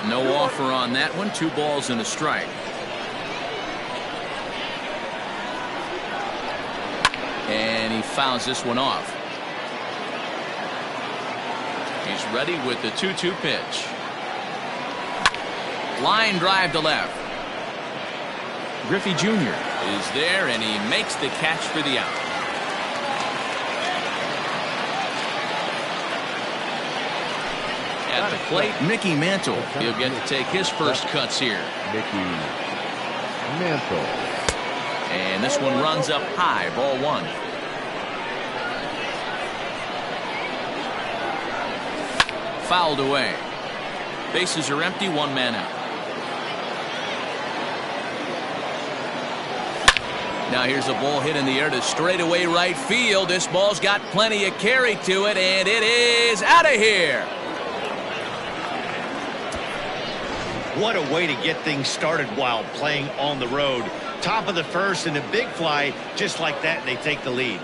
No offer on that one. 2 balls and a strike. And he fouls this one off. He's ready with the 2-2 pitch. Line drive to left. Griffey Jr. is there, and he makes the catch for the out. At the plate, Mickey Mantle. He'll get to take his first cuts here. Mickey Mantle. And this one runs up high, ball 1. Fouled away. Bases are empty, 1 man out. Now here's a ball hit in the air to straightaway right field. This ball's got plenty of carry to it, and it is out of here. What a way to get things started while playing on the road. Top of the first and a big fly just like that, and they take the lead.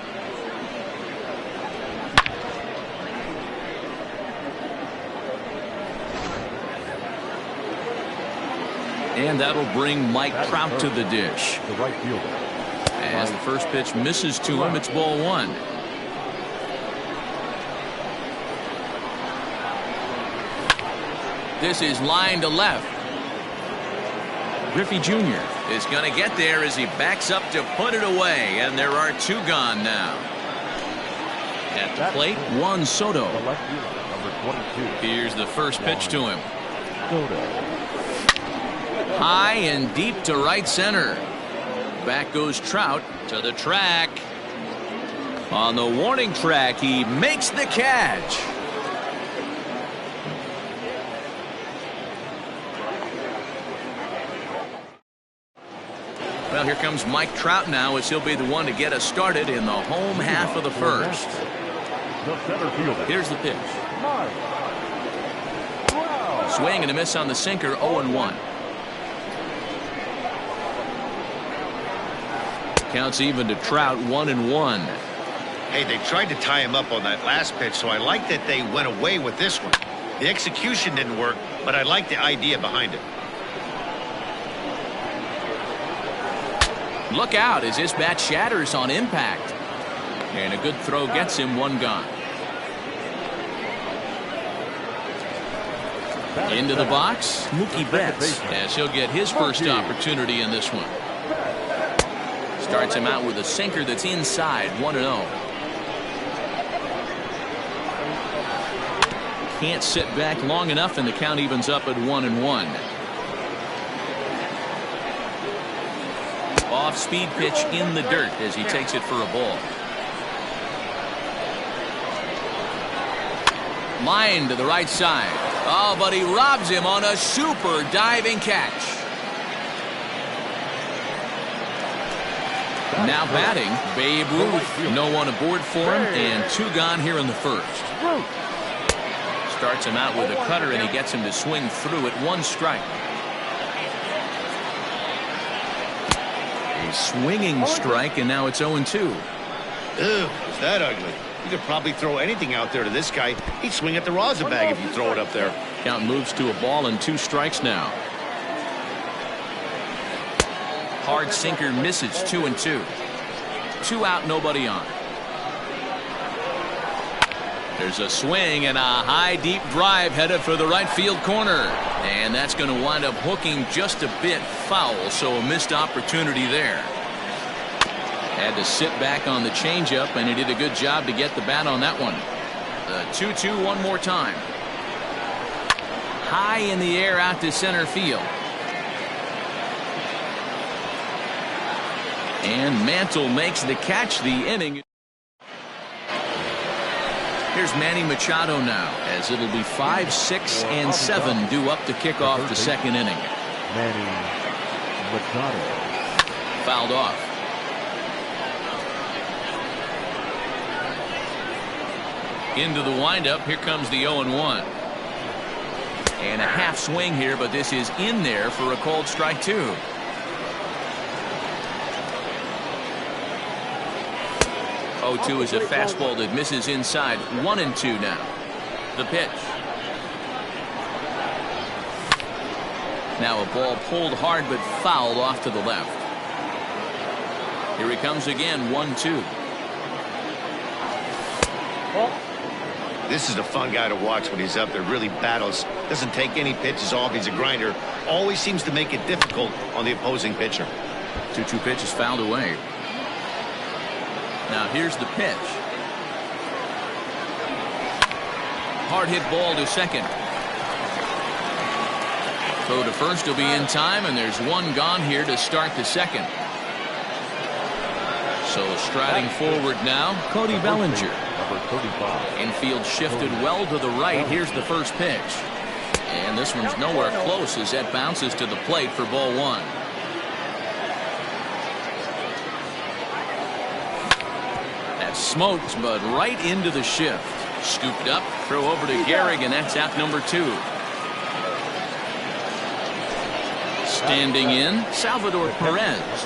And that'll bring Mike Trout to the dish. The right fielder. As the first pitch misses to him, it's ball 1. This is line to left. Griffey Jr. is going to get there as he backs up to put it away, and there are 2 gone now. At the plate, Juan Soto. The left fielder, number 22. Here's the first pitch to him. Soto. High and deep to right center. Back goes Trout to the track. On the warning track, he makes the catch. Well, here comes Mike Trout now, as he'll be the one to get us started in the home half of the first. The center fielder. Here's the pitch. Swing and a miss on the sinker, 0-1. Counts even to Trout, 1-1. Hey, they tried to tie him up on that last pitch, so I like that they went away with this one. The execution didn't work, but I like the idea behind it. Look out as this bat shatters on impact. And a good throw gets him, 1 gone. Into the box, Mookie Betts, as he'll get his first opportunity in this one. Starts him out with a sinker that's inside, 1-0. Can't sit back long enough, and the count evens up at 1-1. Off-speed pitch in the dirt as he takes it for a ball. Line to the right side. Oh, but he robs him on a super diving catch. Now batting, Babe Ruth. No one aboard for him, and 2 gone here in the first. Starts him out with a cutter, and he gets him to swing through at 1 strike. A swinging strike, and now it's 0-2. Ew, is that ugly? You could probably throw anything out there to this guy. He'd swing at the rosin bag if you throw it up there. Count moves to a ball and 2 strikes now. Hard sinker misses, 2-2. 2 out, nobody on. There's a swing and a high deep drive headed for the right field corner. And that's going to wind up hooking just a bit foul, so a missed opportunity there. Had to sit back on the changeup, and he did a good job to get the bat on that one. The 2-2 one more time. High in the air out to center field. And Mantle makes the catch. The inning. Here's Manny Machado now, as it'll be 5, 6, and 7 due up to kick off the second inning. Manny Machado. Fouled off. Into the windup. Here comes the 0-1. And a half swing here, but this is in there for a called strike 2. 0-2 is a fastball that misses inside. 1-2 now. The pitch. Now a ball pulled hard but fouled off to the left. Here he comes again, 1-2. This is a fun guy to watch when he's up there. Really battles. Doesn't take any pitches off. He's a grinder. Always seems to make it difficult on the opposing pitcher. 2-2 pitch is fouled away. Now here's the pitch. Hard hit ball to second. Throw to first will be in time, and there's one gone here to start the second. So striding forward now, Cody Bellinger. Infield shifted well to the right. Here's the first pitch. And this one's nowhere close as that bounces to the plate for ball one. That smokes, but right into the shift. Scooped up, throw over to Gehrig, and that's out number 2. Standing in, Salvador Perez.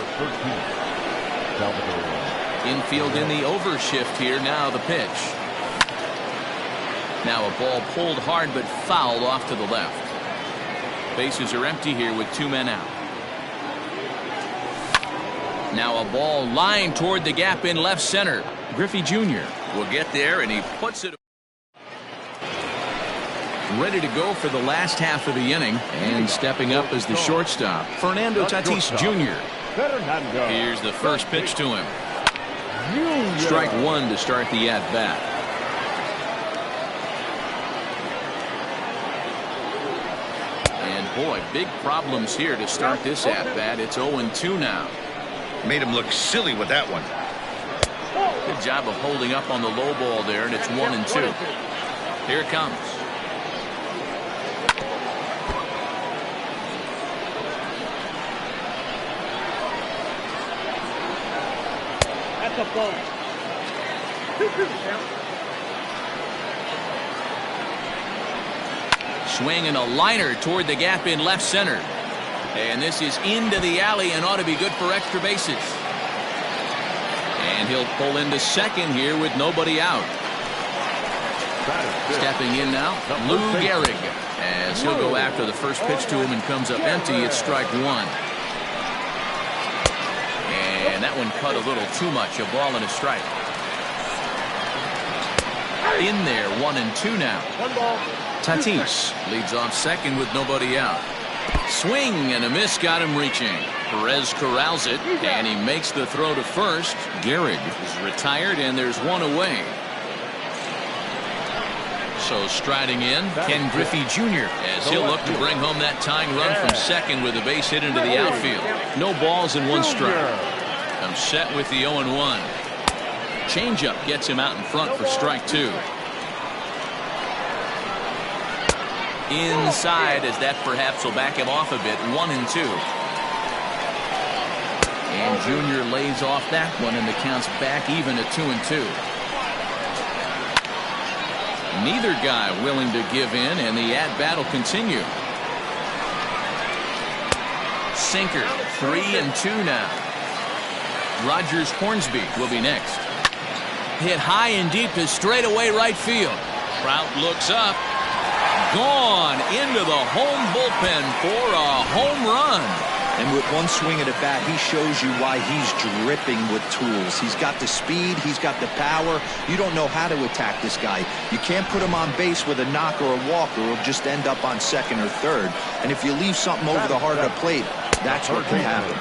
Infield in the overshift here. Now the pitch. Now a ball pulled hard but fouled off to the left. Bases are empty here with 2 men out. Now a ball lined toward the gap in left center. Griffey Jr. will get there, and he puts it. Ready to go for the last half of the inning, and stepping up as the shortstop, Fernando Tatis Jr. Here's the first pitch to him. Strike one to start the at-bat. And boy, big problems here to start this at-bat. It's 0-2 now. Made him look silly with that one. Good job of holding up on the low ball there, and it's 1-2. Here it comes. That's a ball. Swing and a liner toward the gap in left center. And this is into the alley and ought to be good for extra bases. And he'll pull into second here with nobody out. Stepping in now, Lou Gehrig, as he'll go after the first pitch to him and comes up empty. It's strike one. And that one cut a little too much. A ball and a strike. In there, 1-2 now. Tatis leads off second with nobody out. Swing and a miss got him reaching. Perez corrals it, and he makes the throw to first. Gehrig is retired, and there's one away. So striding in, Ken Griffey Jr. as he'll look to bring home that tying run from second with a base hit into the outfield. No balls and one strike. I'm set with the 0-1. Changeup gets him out in front for strike two. Inside, as that perhaps will back him off a bit. 1-2. And Jr. lays off that one, and the count's back even at 2-2. Neither guy willing to give in, and the at-bat will continue. Sinker, 3-2 now. Rogers Hornsby will be next. Hit high and deep to straightaway right field. Trout looks up. Gone into the home bullpen for a home run. And with one swing at a bat, he shows you why he's dripping with tools. He's got the speed, he's got the power. You don't know how to attack this guy. You can't put him on base with a knock or a walk, or he'll just end up on second or third. And if you leave something over the heart of the plate, that's what can happen.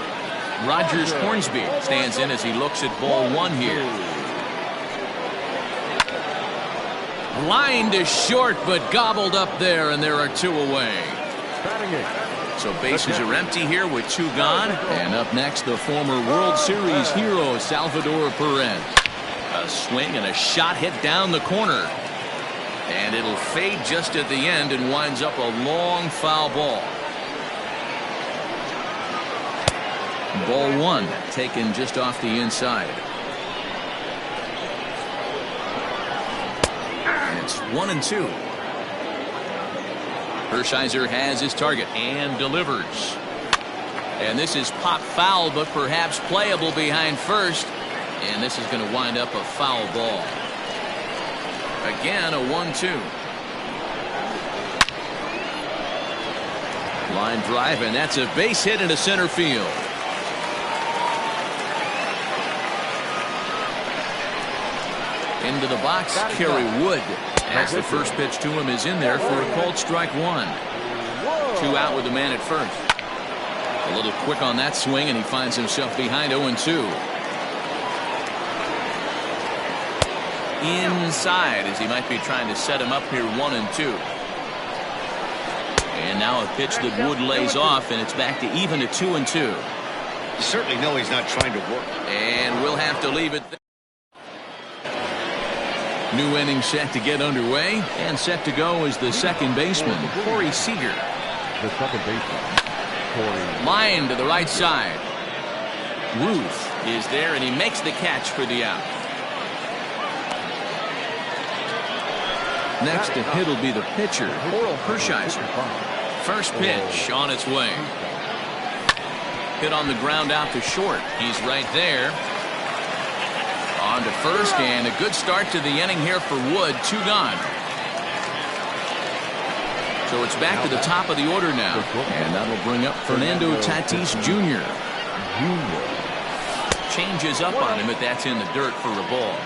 Rogers Hornsby stands in as he looks at ball one here. Line to short, but gobbled up there, and there are two away. So bases are empty here with two gone. And up next, the former World Series hero, Salvador Perez. A swing and a shot hit down the corner. And it'll fade just at the end and winds up a long foul ball. Ball one, taken just off the inside. And it's 1-2. Hershiser has his target and delivers. And this is pop foul, but perhaps playable behind first. And this is going to wind up a foul ball. Again, a 1-2. Line drive, and that's a base hit into center field. Into the box, Kerry Wood. As the first pitch to him is in there for a called strike one. 2 out with the man at first. A little quick on that swing, and he finds himself behind 0-2. Inside, as he might be trying to set him up here 1-2. And now a pitch that Wood lays off, and it's back to even at 2-2. You certainly know he's not trying to work. And we'll have to leave it there. New inning set to get underway, and set to go is the second baseman, Corey Seager. The second baseman, Corey. Line to the right side. Ruth is there, and he makes the catch for the out. Next to hit will be the pitcher, Oral Hershiser. First pitch on its way. Hit on the ground out to short. He's right there. On to first, and a good start to the inning here for Wood. 2 gone. So it's back to the top of the order now. And that'll bring up Fernando Tatis Jr. Changes up on him, but that's in the dirt for a ball.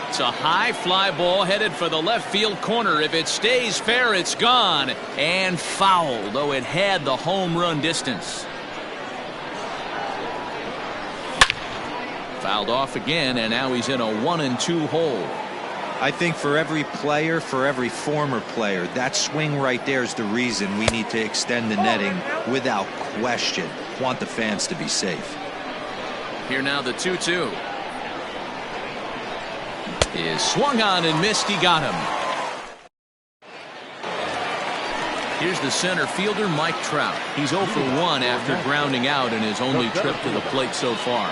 It's a high fly ball headed for the left field corner. If it stays fair, it's gone. And foul, though it had the home run distance. Fouled off again, and now he's in a 1-2 hole. I think for every player, for every former player, that swing right there is the reason we need to extend the netting without question. Want the fans to be safe. Here now the 2-2. Is swung on and missed. He got him. Here's the center fielder, Mike Trout. He's 0 for 1 after grounding out in his only trip to the plate so far.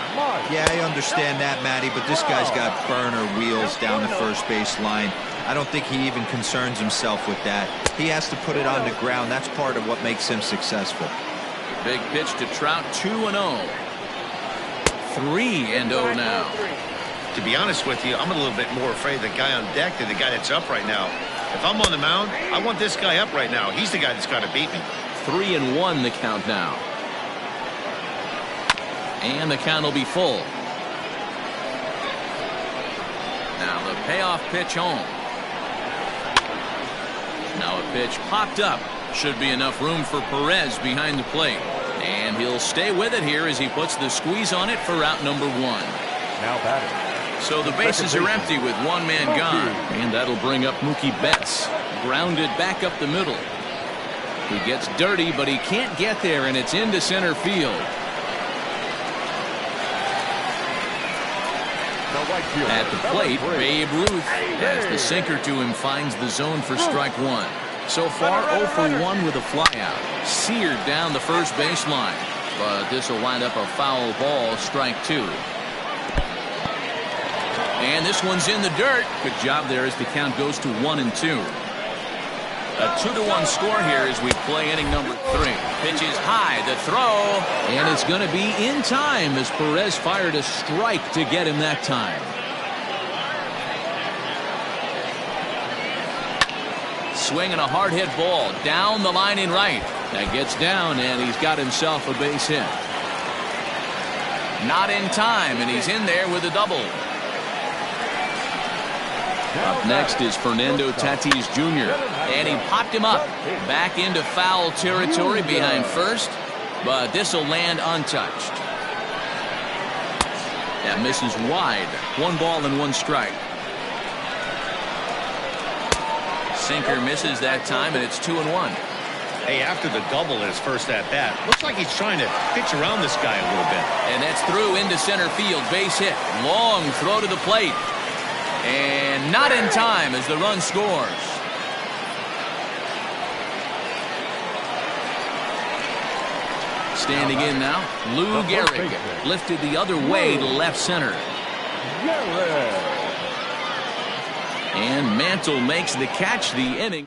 Yeah, I understand that, Matty, but this guy's got burner wheels down the first base line. I don't think he even concerns himself with that. He has to put it on the ground. That's part of what makes him successful. Big pitch to Trout, 2-0. 3-0 now. To be honest with you, I'm a little bit more afraid of the guy on deck than the guy that's up right now. If I'm on the mound, I want this guy up right now. He's the guy that's got to beat me. 3-1 the count now. And the count will be full. Now the payoff pitch home. Now a pitch popped up. Should be enough room for Perez behind the plate. And he'll stay with it here as he puts the squeeze on it for out number 1. Now batting. So the bases are empty with 1 man gone. And that'll bring up Mookie Betts. Grounded back up the middle. He gets dirty, but he can't get there, and it's into center field. At the plate, Babe Ruth, as the sinker to him, finds the zone for strike 1. So far, 0 for 1 with a flyout. Seared down the first baseline. But this will wind up a foul ball, strike 2. And this one's in the dirt. Good job there as the count goes to 1-2. A 2-1 score here as we play inning number 3. Pitch is high, the throw, and it's going to be in time as Perez fired a strike to get him that time. Swinging a hard hit ball down the line in right. That gets down, and he's got himself a base hit. Not in time, and he's in there with a double. Up next is Fernando Tatis Jr. And he popped him up. Back into foul territory behind first. But this will land untouched. That misses wide. 1 ball and 1 strike. Sinker misses that time, and it's 2-1. Hey, after the double in his first at-bat, looks like he's trying to pitch around this guy a little bit. And that's through into center field. Base hit. Long throw to the plate. And not in time as the run scores. Standing in now, Lou Gehrig. Lifted the other way to left center. And Mantle makes the catch. The inning.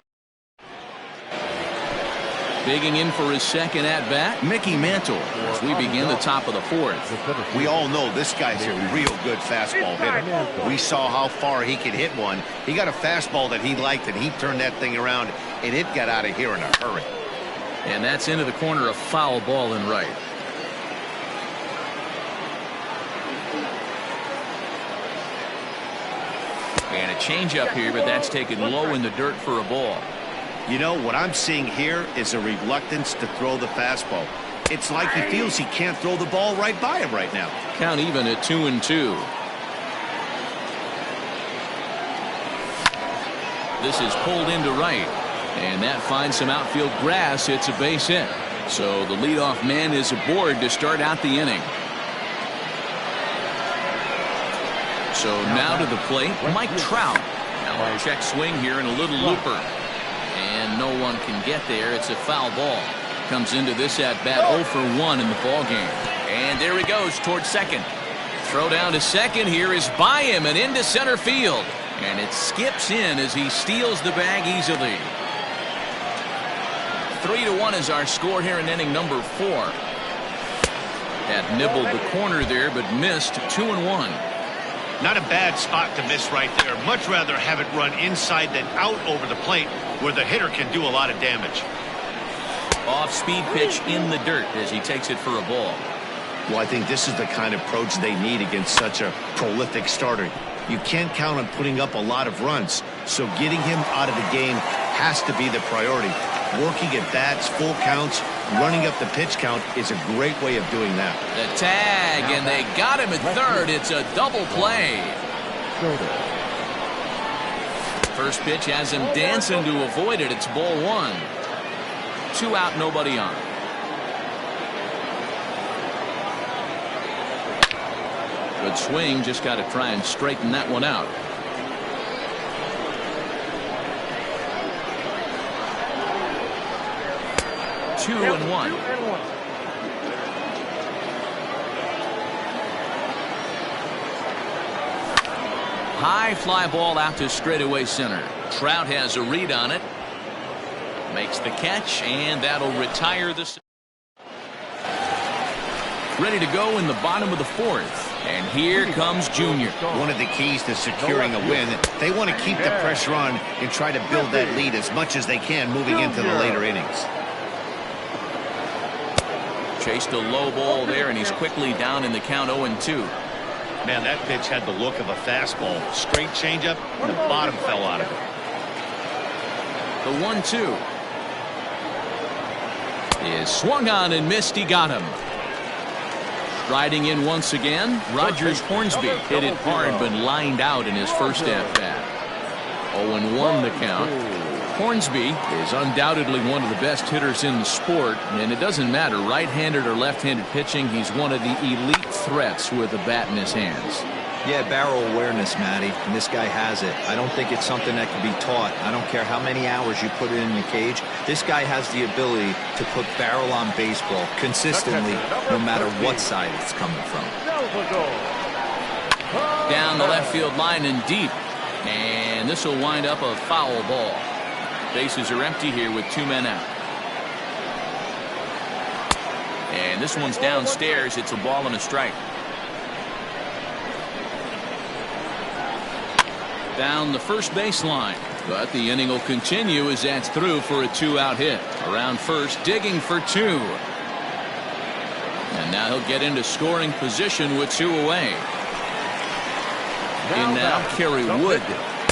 Digging in for his second at-bat, Mickey Mantle, as we begin the top of the fourth. We all know this guy's a real good fastball hitter. We saw how far he could hit one. He got a fastball that he liked, and he turned that thing around, and it got out of here in a hurry. And that's into the corner, a foul ball in right. And a changeup here, but that's taken low in the dirt for a ball. You know, what I'm seeing here is a reluctance to throw the fastball. It's like he feels he can't throw the ball right by him right now. Count even at 2-2. This is pulled into right, and that finds some outfield grass. It's a base hit. So the leadoff man is aboard to start out the inning. So now to the plate, Mike Trout. Now a check swing here and a little looper. And no one can get there. It's a foul ball. Comes into this at bat 0 for 1 in the ball game. And there he goes towards second. Throw down to second here is by him and into center field. And it skips in as he steals the bag easily. 3-1 is our score here in inning number 4. That nibbled the corner there, but missed. 2-1. Not a bad spot to miss right there. Much rather have it run inside than out over the plate where the hitter can do a lot of damage. Off-speed pitch in the dirt as he takes it for a ball. Well, I think this is the kind of approach they need against such a prolific starter. You can't count on putting up a lot of runs, so getting him out of the game has to be the priority. Working at bats, full counts, running up the pitch count is a great way of doing that. The tag, and they got him at third. It's a double play. First pitch has him dancing to avoid it. It's ball 1. 2 out, nobody on. Good swing, just got to try and straighten that one out. Two and one. High fly ball out to straightaway center. Trout has a read on it. Makes the catch, and that'll retire the. Ready to go in the bottom of the fourth. And here comes Junior. One of the keys to securing a win, they want to keep the pressure on and try to build that lead as much as they can moving into the later innings. Chased a low ball there, and he's quickly down in the count 0-2. Man, that pitch had the look of a fastball. Straight changeup, and the bottom fell out of it. The 1-2 is swung on and missed. He got him. Striding in once again, Rogers Hornsby hit it hard but lined out in his first at-bat. 0-1 the count. Hornsby is undoubtedly one of the best hitters in the sport, and it doesn't matter right-handed or left-handed pitching. He's one of the elite threats with a bat in his hands. Yeah, barrel awareness, Matty, and this guy has it. I don't think it's something that can be taught. I don't care how many hours you put it in the cage. This guy has the ability to put barrel on baseball consistently, no matter what side it's coming from. Down the left field line and deep, and this will wind up a foul ball. Bases are empty here with 2 men out. And this one's downstairs. It's a ball and a strike. Down the first baseline, but the inning will continue as that's through for a 2-out hit. Around first, digging for 2. And now he'll get into scoring position with 2 away. In now, Kerry Wood.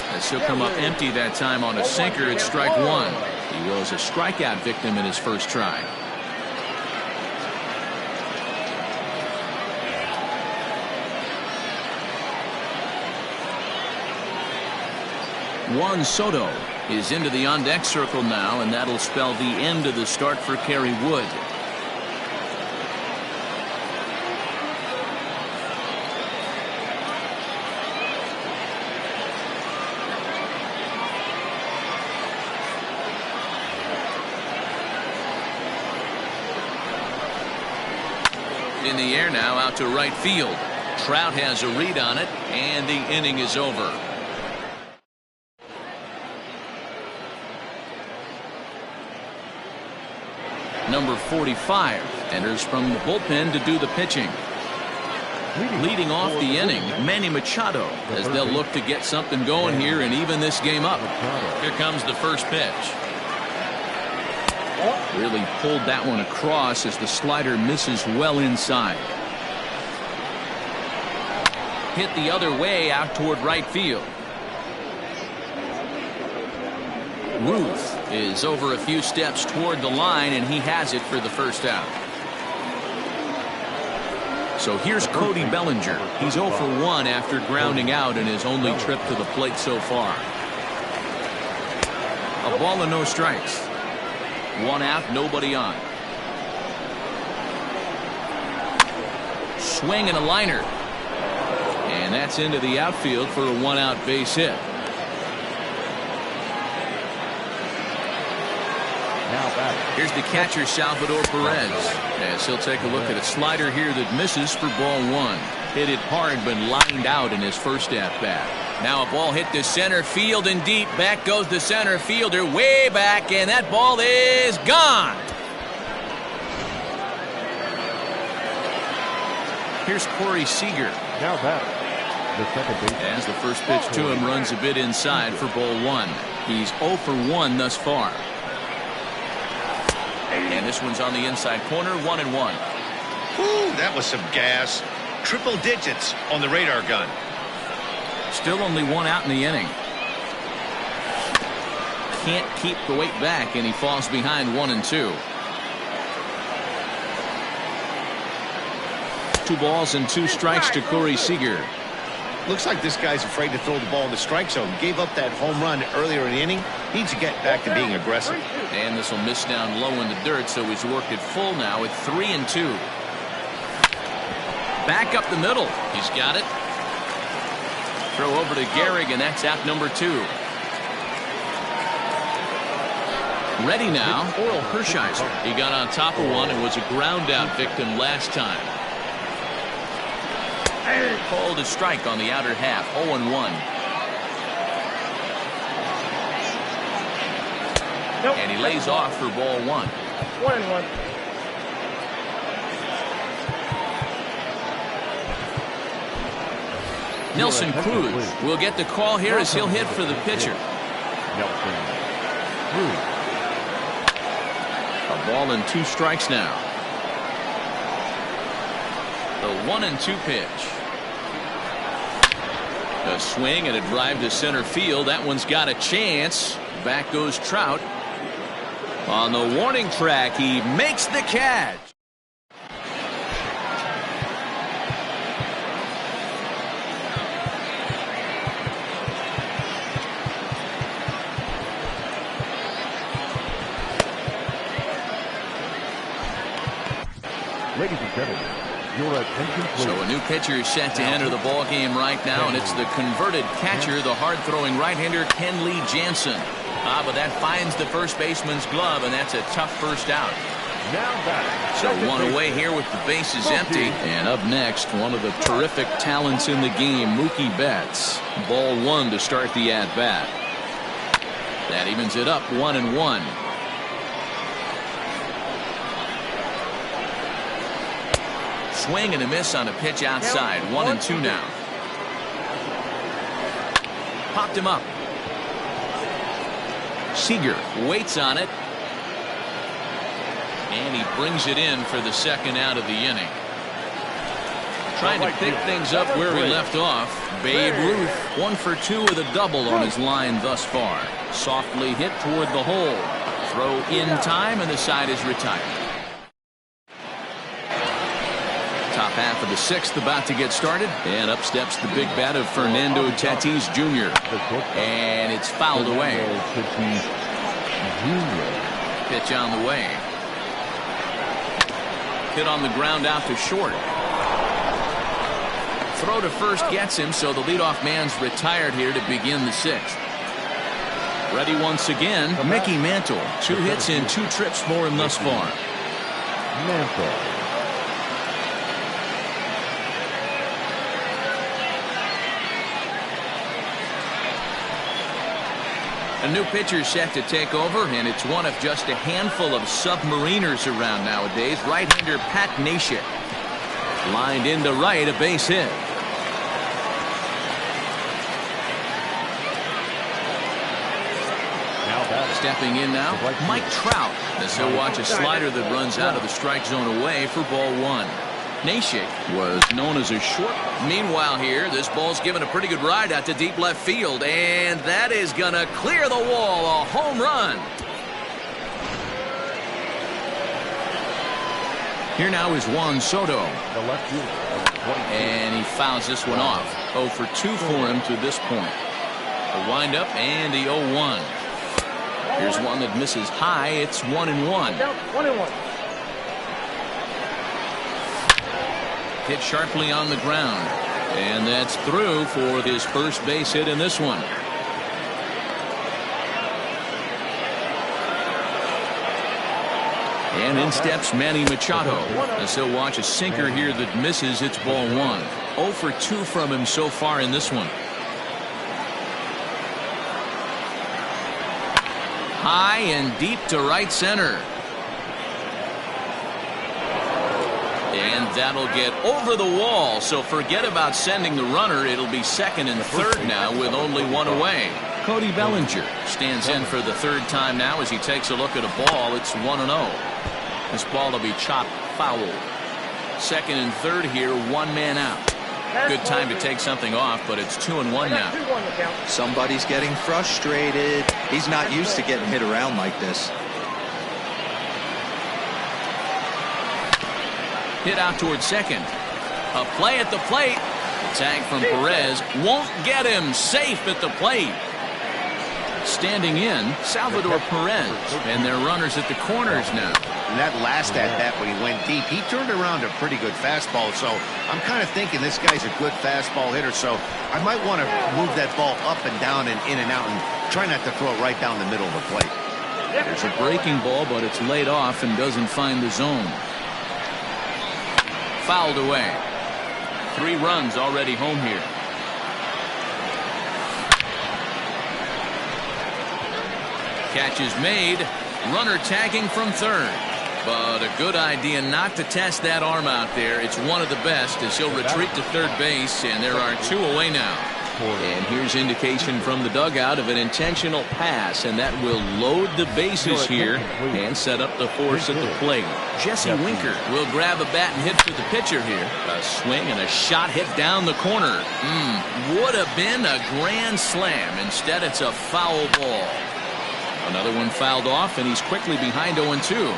As he'll come up empty that time on a sinker at strike 1. He was a strikeout victim in his first try. Juan Soto is into the on-deck circle now, and that'll spell the end of the start for Kerry Wood. In the air now, out to right field. Trout has a read on it, and the inning is over. Number 45 enters from the bullpen to do the pitching. Leading off the inning, Manny Machado, as they'll look to get something going here and even this game up. Here comes the first pitch. Really pulled that one across as the slider misses well inside. Hit the other way out toward right field. Ruth is over a few steps toward the line, and he has it for the first out. So here's Cody Bellinger. He's 0 for 1 after grounding out in his only trip to the plate so far. A ball and no strikes. 1 out, nobody on. Swing and a liner. And that's into the outfield for a 1-out base hit. Here's the catcher, Salvador Perez, as he'll take a look at a slider here that misses for ball 1. Hit it hard but lined out in his first at-bat. Now a ball hit to center field and deep. Back goes the center fielder way back, and that ball is gone. Here's Corey Seager. Now batting, the second baseman. As the first pitch to him runs a bit inside for ball 1. He's 0 for 1 thus far. And this one's on the inside corner, 1-1. Ooh, that was some gas. Triple digits on the radar gun. Still only 1 out in the inning. Can't keep the weight back, and he falls behind 1 and 2. 2 balls and 2 strikes to Corey Seager. Looks like this guy's afraid to throw the ball in the strike zone. Gave up that home run earlier in the inning. Needs to get back to being aggressive. And this will miss down low in the dirt, so he's worked it full now at 3 and 2. Back up the middle. He's got it. Throw over to Gehrig, and that's out number 2. Ready now, Oral Hershiser. He got on top of one and was a ground out victim last time. Called a strike on the outer half, 0-1. Nope. And he lays off for ball 1. 1-1. Nelson Cruz will get the call here as he'll hit for the pitcher. Nelson Cruz. A ball and 2 strikes now. The 1 and 2 pitch. A swing and a drive to center field. That one's got a chance. Back goes Trout. On the warning track, he makes the catch. Ladies and gentlemen, your attention please. So a new pitcher is set to enter the ball game right now, and it's the converted catcher, the hard-throwing right-hander Kenley Jansen. But that finds the first baseman's glove, and that's a tough first out. Now back. So 1 away here with the bases empty. And up next, one of the terrific talents in the game, Mookie Betts. Ball 1 to start the at-bat. That evens it up, 1-1. Swing and a miss on a pitch outside. 1-2 now. Popped him up. Seager waits on it. And he brings it in for the second out of the inning. Trying to pick things up where he left off. Babe Ruth 1 for 2 with a double on his line thus far. Softly hit toward the hole. Throw in time, and the side is retired. Top half of the 6th about to get started, and up steps the big bat of Fernando Tatis Jr. And it's fouled away. Pitch on the way. Hit on the ground out to short. Throw to first gets him, so the leadoff man's retired here to begin the 6th. Ready once again, Mickey Mantle. 2 hits in 2 trips for him thus far. Mantle. A new pitcher set to take over, and it's one of just a handful of submariners around nowadays. Right-hander Pat Neshek. Lined into right, a base hit. Stepping in now, Mike Trout, as he'll watch a slider that runs out of the strike zone away for ball one. Neshek was known as a short. Meanwhile here, this ball's given a pretty good ride out to deep left field, and that is going to clear the wall. A home run. Here now is Juan Soto. And he fouls this one off. 0 for 2 for him to this point. The windup and the 0-1. Here's one that misses high. It's 1-1. 1-1. Hit sharply on the ground. And that's through for his first base hit in this one. And in steps Manny Machado, as he'll watch a sinker here that misses. It's ball one. 0 for 2 from him so far in this one. High and deep to right center. And that'll get over the wall, so forget about sending the runner. It'll be second and third now with only one away. Cody Bellinger stands in for the third time now as he takes a look at a ball. It's 1-0. This ball will be chopped foul. Second and third here, one man out. Good time to take something off, but it's 2-1 now. Somebody's getting frustrated. He's not used to getting hit around like this. Hit out towards second. A play at the plate. Tag from Perez won't get him. Safe at the plate. Standing in, Salvador Perez, and their runners at the corners now. And that last at bat when he went deep, he turned around a pretty good fastball. So I'm kind of thinking this guy's a good fastball hitter. So I might want to move that ball up and down and in and out and try not to throw it right down the middle of the plate. There's a breaking ball, but it's laid off and doesn't find the zone. Fouled away. 3 runs already home here. Catch is made. Runner tagging from third. But a good idea not to test that arm out there. It's one of the best as he'll retreat to third base, and there are 2 away now. And here's indication from the dugout of an intentional pass, and that will load the bases here and set up the force at the plate. Jesse Winker will grab a bat and hit to the pitcher here. A swing and a shot hit down the corner. Would have been a grand slam. Instead, it's a foul ball. Another one fouled off, and he's quickly behind 0-2.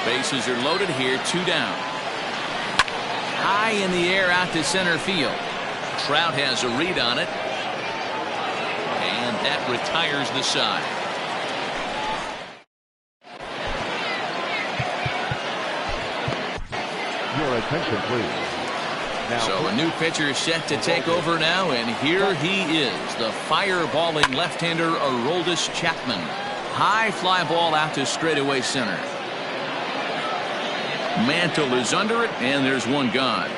Bases are loaded here, 2 down. High in the air out to center field. Trout has a read on it. And that retires the side. Your attention, please. So a new pitcher set to take over now, and here he is, the fireballing left-hander Aroldis Chapman. High fly ball out to straightaway center. Mantle is under it, and there's one gone.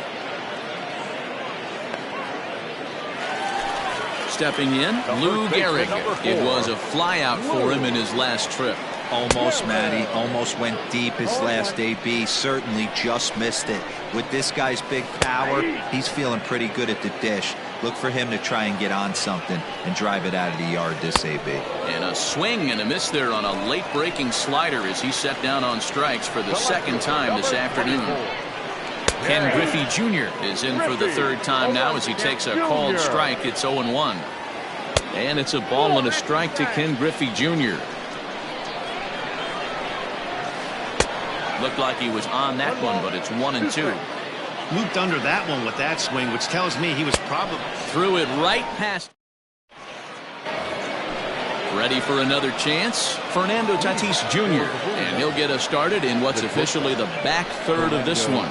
Stepping in, Lou Gehrig. It was a flyout for him in his last trip. Almost, Matty. Almost went deep his last AB. Certainly just missed it. With this guy's big power, he's feeling pretty good at the dish. Look for him to try and get on something and drive it out of the yard this AB. And a swing and a miss there on a late breaking slider as he set down on strikes for the second time this afternoon. Ken Griffey Jr. is in for the third time now as he takes a called strike. It's 0-1. And it's a ball and a strike to Ken Griffey Jr. Looked like he was on that one, but it's 1-2. Looped under that one with that swing, which tells me he was probably threw it right past. Ready for another chance, Fernando Tatis Jr. And he'll get us started in what's officially the back third of this one.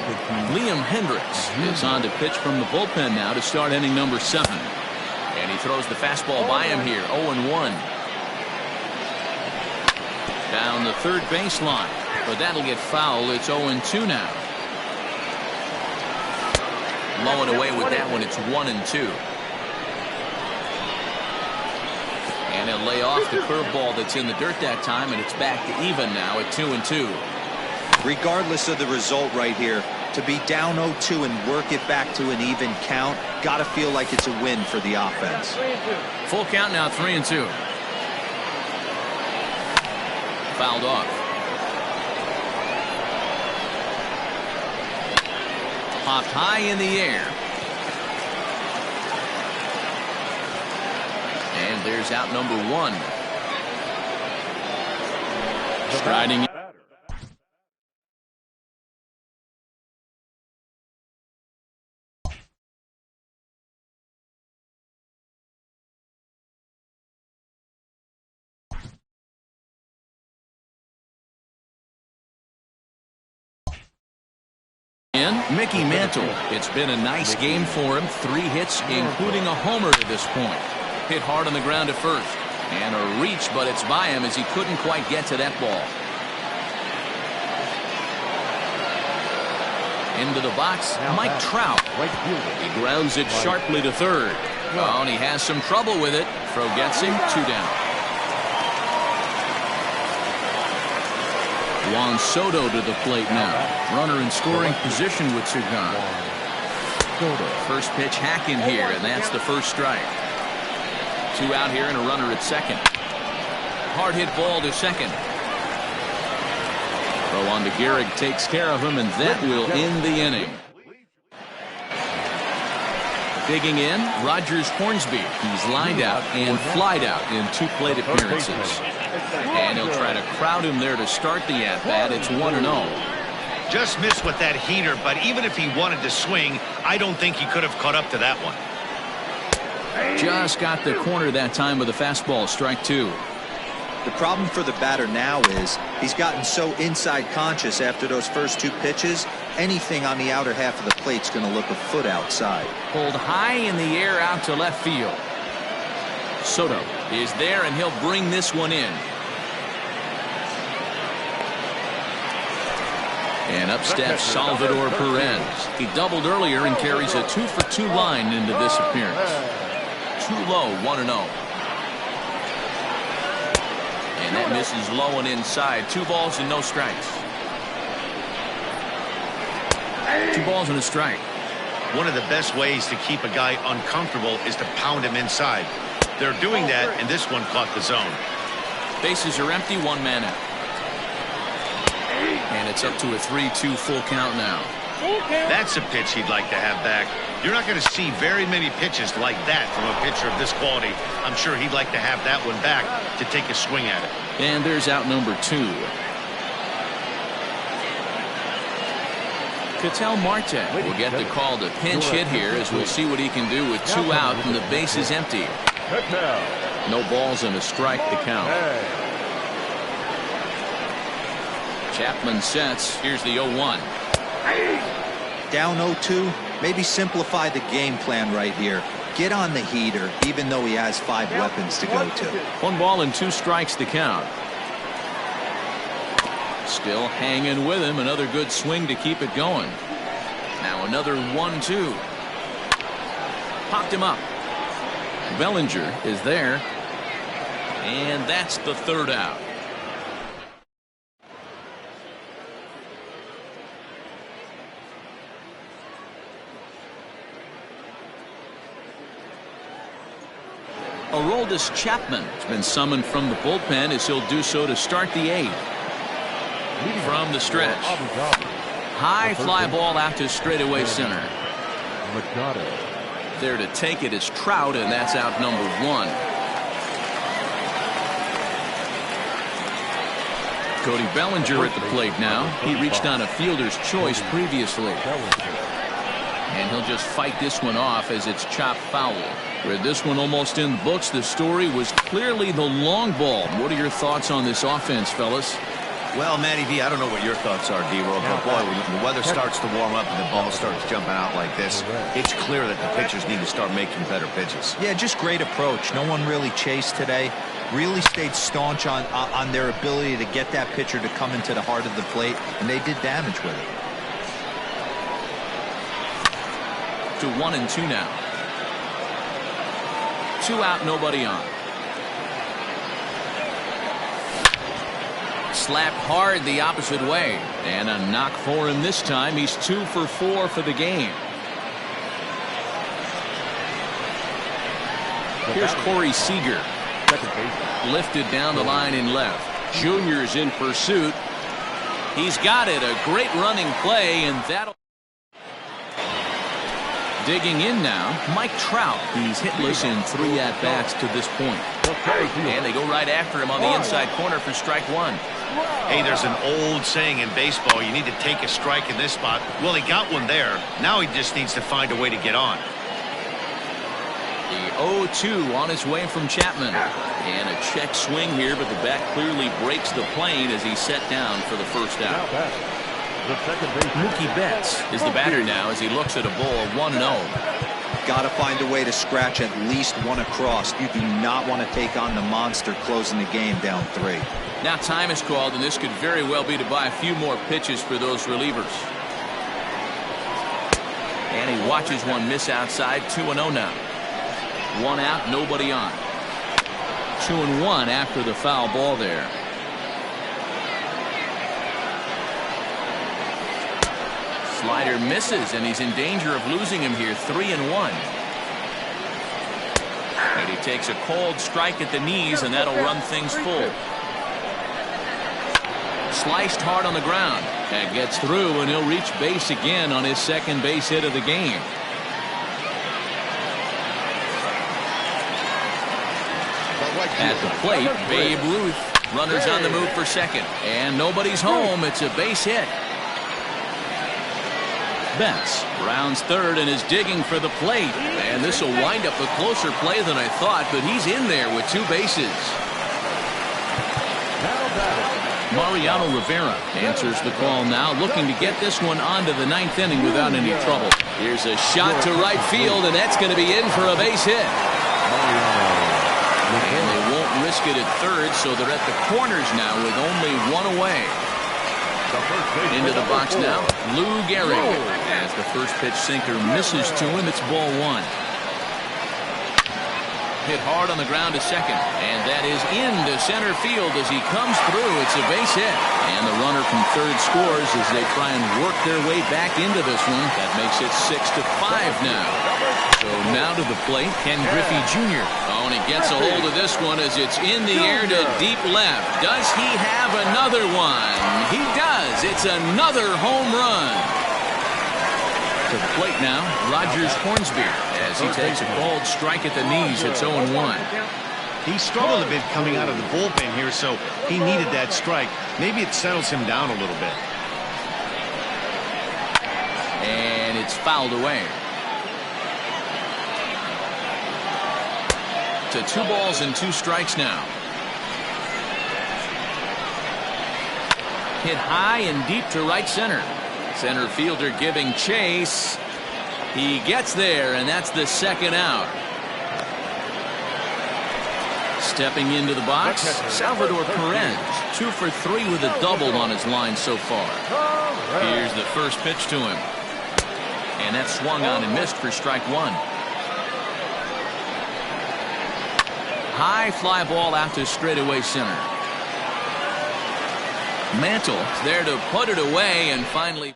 Liam Hendricks is on to pitch from the bullpen now to start inning number 7. And he throws the fastball by him here, 0-1. Down the third baseline, but that'll get foul. It's 0-2 now. Low and away with that one. It's 1-2. And he'll lay off the curveball that's in the dirt that time, and it's back to even now at 2-2. Regardless of the result right here, to be down 0-2 and work it back to an even count, got to feel like it's a win for the offense. 3-2. Full count now, 3-2. Fouled off. Popped high in the air. And there's out number 1. Striding. Mickey Mantle. It's been a nice game for him. 3 hits, including a homer to this point. Hit hard on the ground at first. And a reach, but it's by him as he couldn't quite get to that ball. Into the box, Mike Trout. He grounds it sharply to third. Oh, and he has some trouble with it. Throw gets him, 2 down. Juan Soto to the plate now. Runner in scoring position with two gone. First pitch hack in here, and that's the first strike. 2 out here and a runner at second. Hard hit ball to second. Throw on to Gehrig takes care of him, and that will end the inning. Digging in, Rogers Hornsby. He's lined out and flied out in 2 plate appearances. And he'll try to crowd him there to start the at-bat. It's 1-0. Just missed with that heater, but even if he wanted to swing, I don't think he could have caught up to that one. Just got the corner that time with a fastball, strike 2. The problem for the batter now is he's gotten so inside conscious after those first 2 pitches, anything on the outer half of the plate's going to look a foot outside. Pulled high in the air out to left field. Soto is there, and he'll bring this one in. And up steps Salvador Perez. He doubled earlier and carries a 2-for-2 line into this appearance. Too low, 1-0. And that misses low and inside. 2 balls and no strikes. 2 balls and a strike. One of the best ways to keep a guy uncomfortable is to pound him inside. They're doing that, and this one caught the zone. Bases are empty, 1 man out. And it's up to a 3-2 full count now. That's a pitch he'd like to have back. You're not going to see very many pitches like that from a pitcher of this quality. I'm sure he'd like to have that one back to take a swing at it. And there's out number 2. Ketel Marte will get the call to pinch hit here as we'll see what he can do with 2 out and the base is empty. No balls and a strike to count. Chapman sets. Here's the 0-1. Down 0-2, maybe simplify the game plan right here. Get on the heater, even though he has 5 weapons to go to. 1 ball and 2 strikes to count. Still hanging with him. Another good swing to keep it going. Now another 1-2. Popped him up. Bellinger is there. And that's the 3rd out. Aroldis Chapman has been summoned from the bullpen as he'll do so to start the 8th. From the stretch. High fly ball out to straightaway center. There to take it is Trout, and that's out number 1. Cody Bellinger at the plate now. He reached on a fielder's choice previously. And he'll just fight this one off as it's chopped foul. With this one almost in the books, the story was clearly the long ball. What are your thoughts on this offense, fellas? Well, Matty V, I don't know what your thoughts are, D-Roll, but boy, when the weather starts to warm up and the ball starts jumping out like this, it's clear that the pitchers need to start making better pitches. Yeah, just great approach. No one really chased today. Really stayed staunch on their ability to get that pitcher to come into the heart of the plate, and they did damage with it. To 1-2 now. 2 out, nobody on. slapped hard the opposite way. And a knock for him this time. He's 2 for 4 for the game. Here's Corey Seager. Lifted down the line in left. Junior's in pursuit. He's got it. A great running play, and that'll. Digging in now, Mike Trout. He's hitless in 3 at-bats to this point. And they go right after him on the inside corner for strike 1. Hey, there's an old saying in baseball, you need to take a strike in this spot. Well, he got one there. Now he just needs to find a way to get on. The 0-2 on his way from Chapman. And a check swing here, but the bat clearly breaks the plane as he's set down for the first out. Mookie Betts is the batter now as he looks at a ball 1-0. Got to find a way to scratch at least one across. You do not want to take on the monster closing the game down 3. Now time is called, and this could very well be to buy a few more pitches for those relievers. And he watches one miss outside. 2-0 now. 1 out, nobody on. 2-1 after the foul ball there. Slider misses, and he's in danger of losing him here. 3-1. And he takes a cold strike at the knees, and that'll run things full. Sliced hard on the ground. That gets through, and he'll reach base again on his second base hit of the game. At the plate, Babe Ruth. Runners on the move for second. And nobody's home. It's a base hit. Betts rounds third and is digging for the plate. And this will wind up a closer play than I thought, but he's in there with 2 bases. Mariano Rivera answers the call now, looking to get this one onto the 9th inning without any trouble. Here's a shot to right field, and that's going to be in for a base hit. And they won't risk it at third, so they're at the corners now with only 1 away. Into the box now, Lou Gehrig. As the first pitch sinker misses to him, it's ball 1. Hit hard on the ground to second, and that is into center field as he comes through. It's a base hit, and the runner from third scores as they try and work their way back into this one. That makes it 6-5 now. So now to the plate, Ken Griffey Jr. Oh, and he gets a hold of this one as it's in the air to deep left. Does he have another one? He does. It's another home run. To the plate now, Rogers Hornsby as he takes a cold strike at the knees. It's 0-1. He struggled a bit coming out of the bullpen here, so he needed that strike. Maybe it settles him down a little bit. And it's fouled away. To 2 balls and 2 strikes now. Hit high and deep to right center. Center fielder giving chase. He gets there, and that's the second out. Stepping into the box, Salvador Perez. 2 for 3 with a double on his line so far. Here's the first pitch to him. And that's swung on and missed for strike 1. High fly ball out to straightaway center. Mantle there to put it away, and finally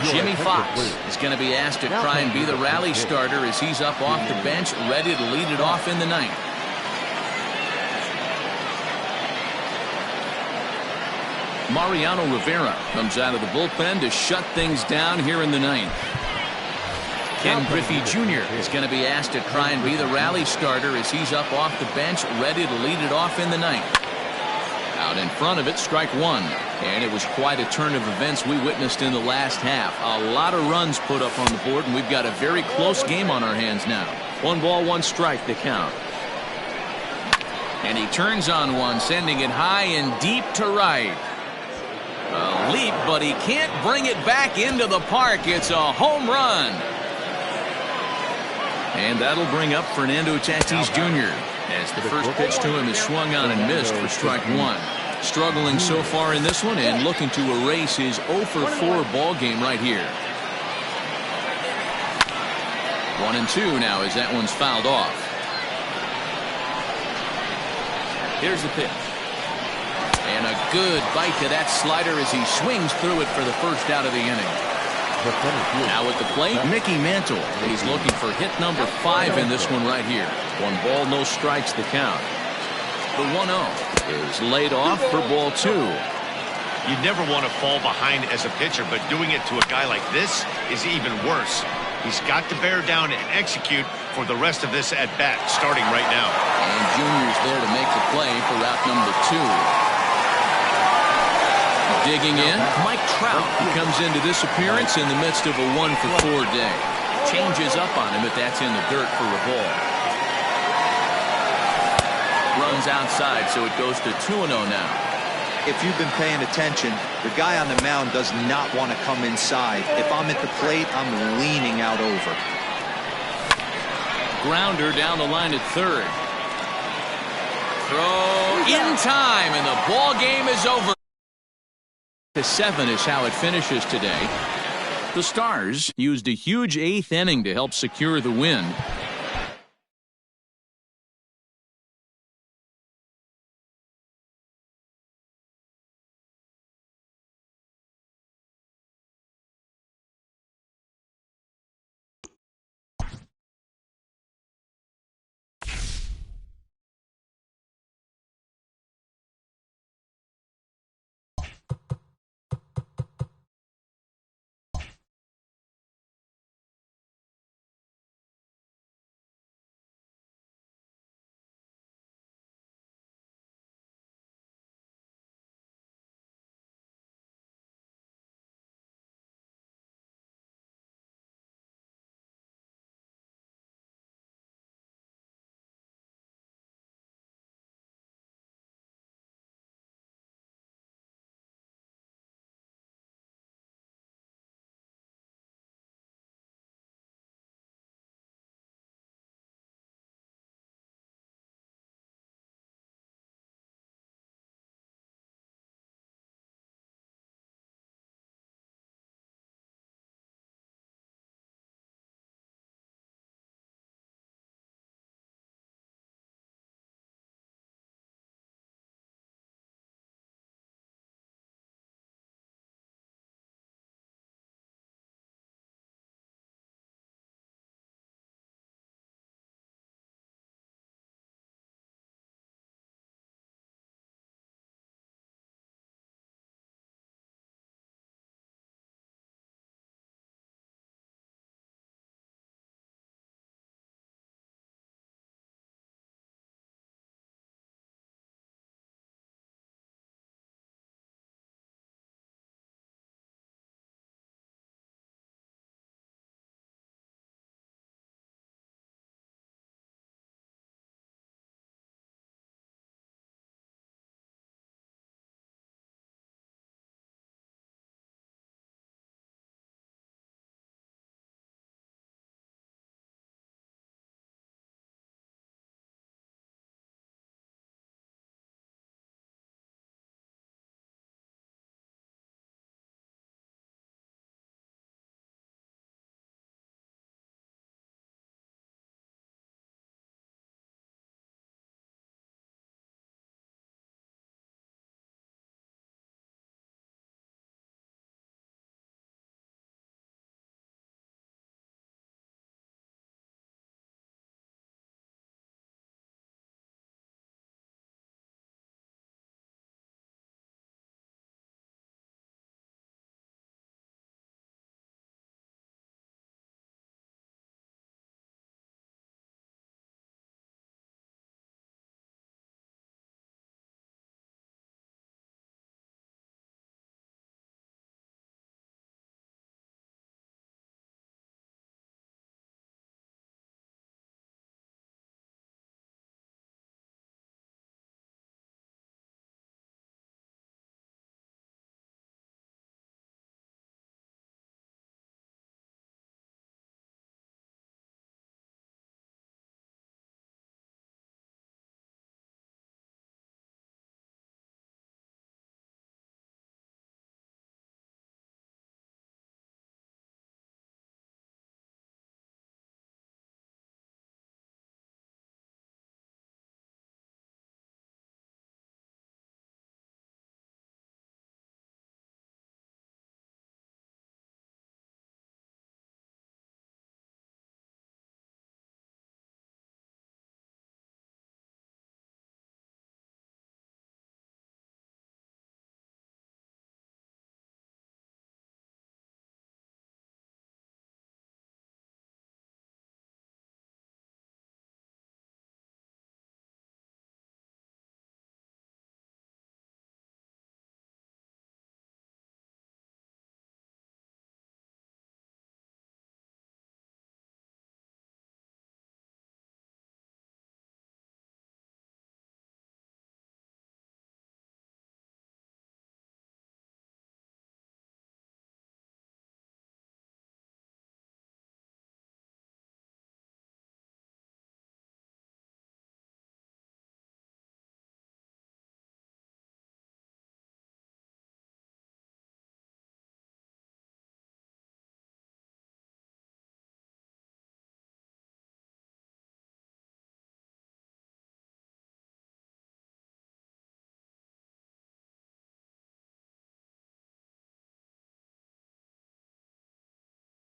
Jimmy Fox is going to be asked to try and be the rally starter as he's up off the bench, ready to lead it off in the 9th. Mariano Rivera comes out of the bullpen to shut things down here in the 9th. Ken Griffey Jr. is going to be asked to try and be the rally starter as he's up off the bench, ready to lead it off in the 9th. Out in front of it, strike 1. And it was quite a turn of events we witnessed in the last half. A lot of runs put up on the board, and we've got a very close game on our hands now. 1 ball, 1 strike, the count. And he turns on one, sending it high and deep to right. A leap, but he can't bring it back into the park. It's a home run. And that'll bring up Fernando Tatis Jr. as the first pitch to him is swung on and missed for strike 1. Struggling so far in this one and looking to erase his 0 for 4 ball game right here. 1-2 now as that one's fouled off. Here's the pitch. And a good bite to that slider as he swings through it for the first out of the inning. Now at the plate, Mickey Mantle. He's looking for hit number 5 in this one right here. 1 ball, no strikes the count. The 1-0 is laid off for ball 2. You never want to fall behind as a pitcher, but doing it to a guy like this is even worse. He's got to bear down and execute for the rest of this at-bat, starting right now. And Junior's there to make the play for route number 2. Digging in, Mike Trout. He comes into this appearance in the midst of a 1-for-4 day. Changes up on him, but that's in the dirt for a ball. Runs outside, so it goes to 2-0 now. If you've been paying attention, the guy on the mound does not want to come inside. If I'm at the plate, I'm leaning out over. Grounder down the line at third. Throw in time, and the ball game is over. 7 is how it finishes today. The Stars used a huge 8th inning to help secure the win.